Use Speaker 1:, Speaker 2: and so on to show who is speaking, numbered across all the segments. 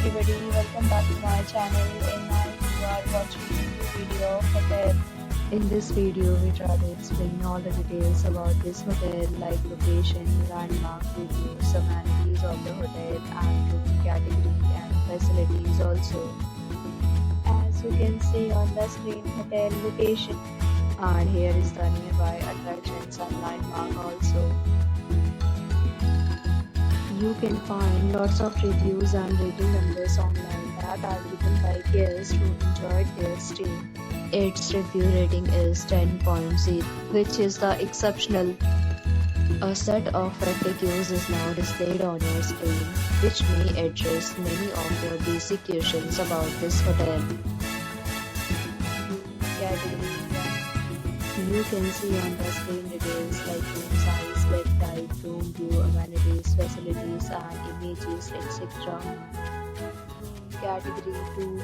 Speaker 1: everybody, welcome back to my channel and now you are watching a new video of hotel. In this video, we try to explain all the details about this hotel like location, landmark, reviews, amenities of the hotel and room category and facilities also. As you can see on the screen, hotel location, and here is the nearby attractions and landmark also. You can find lots of reviews and rating numbers online that are given by guests who enjoyed their stay. Its review rating is 10.0, which is the exceptional. A set of FAQs is now displayed on your screen, which may address many of your basic questions about this hotel. You can see on the screen details like room size, bed type, room view, amenities, facilities and images, etc. Category 2.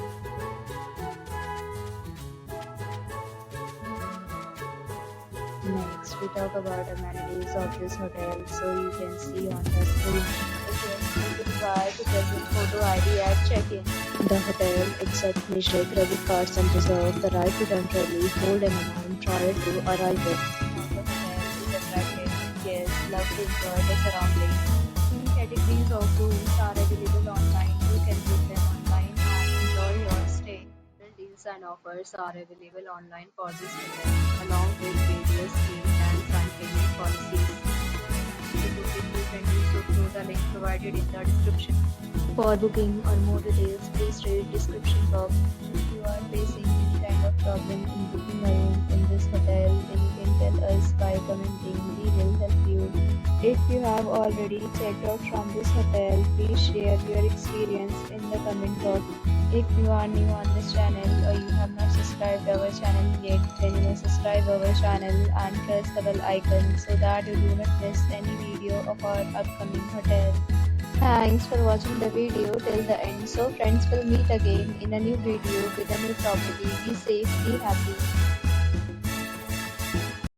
Speaker 1: Next, we talk about amenities of this hotel. So you can see on the screen. It is required to present photo ID at check-in. The hotel accepts major credit cards and reserves the right to temporarily hold an amount prior to arrival. The hotel is attractive guests love to enjoy the surroundings. Many categories of rooms are available online. You can book them online and enjoy your stay. Deals and offers are available online for this hotel, along with various schemes and fund payment policies. To book it, you can do so through the link provided in the description. For booking or more details, please read description box. If you are facing any kind of problem in booking a room in this hotel, then you can tell us by commenting. We will help you. If you have already checked out from this hotel, please share your experience in the comment box. If you are new on this channel or you have not subscribed our channel yet, then you may subscribe our channel and press the bell icon so that you do not miss any video of our upcoming hotel. Thanks for watching the video till the end. So friends, will meet again in a new video with a new property. Be safe, be happy.